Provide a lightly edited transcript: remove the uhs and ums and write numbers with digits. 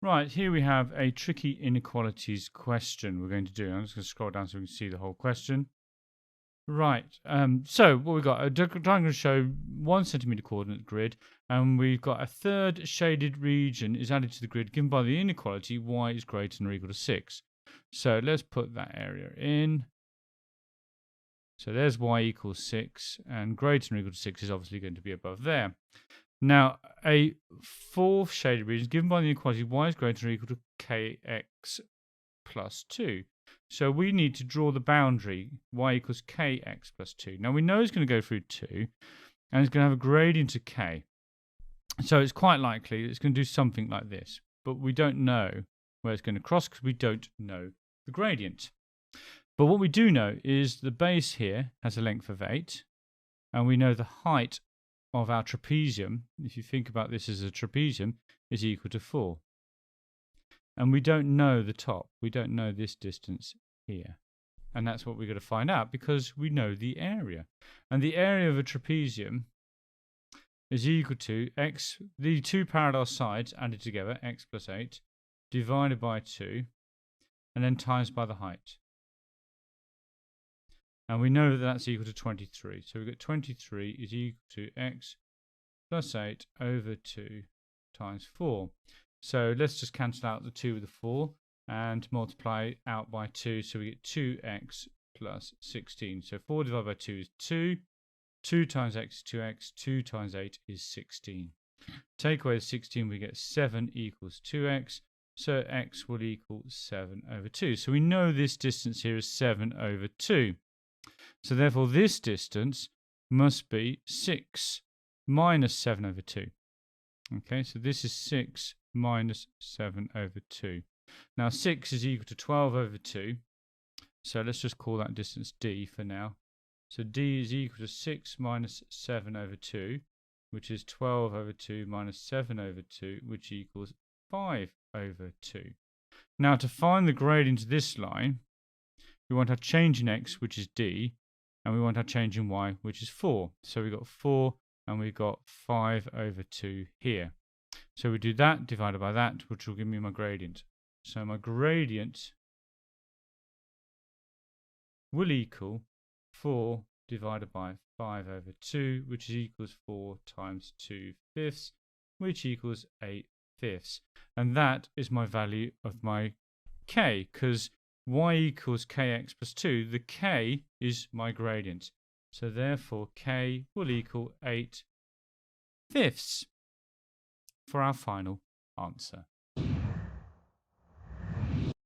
Right, here we have a tricky inequalities question we're going to do. I'm just going to scroll down so we can see the whole question. Right, so what we've got, a diagram to show 1 centimetre coordinate grid, and we've got a third shaded region is added to the grid given by the inequality y is greater than or equal to 6. So let's put that area in. So there's y equals 6, and greater than or equal to 6 is obviously going to be above there. Now, a fourth shaded region is given by the inequality y is greater than or equal to kx plus 2. So we need to draw the boundary y equals kx plus 2. Now we know it's going to go through 2, and it's going to have a gradient of k. So it's quite likely it's going to do something like this, but we don't know where it's going to cross because we don't know the gradient. But what we do know is the base here has a length of 8, and we know the height of our trapezium, if you think about this as a trapezium, is equal to 4. And we don't know the top. We don't know this distance here. And that's what we're going to find out because we know the area. And the area of a trapezium is equal to x, the two parallel sides added together, x plus 8, divided by 2, and then times by the height. And we know that that's equal to 23. So we've got 23 is equal to x plus 8 over 2 times 4. So let's just cancel out the 2 with the 4 and multiply out by 2. So we get 2x plus 16. So 4 divided by 2 is 2. 2 times x is 2x. 2 times 8 is 16. Take away the 16, we get 7 equals 2x. So x will equal 7 over 2. So we know this distance here is 7 over 2. So therefore this distance must be 6 minus 7 over 2. Okay, so this is 6 minus 7 over 2. Now 6 is equal to 12 over 2. So let's just call that distance d for now. So d is equal to 6 minus 7 over 2, which is 12 over 2 minus 7 over 2, which equals 5 over 2. Now to find the gradient of this line, we want our change in x, which is d, and we want our change in y, which is 4. So we've got 4 and we've got 5 over 2 here. So we do that divided by that, which will give me my gradient. So my gradient will equal 4 divided by 5 over 2, which equals 4 times 2 fifths, which equals 8 fifths. And that is my value of my k, because y equals kx plus 2. The k is my gradient. So therefore k will equal 8 fifths for our final answer.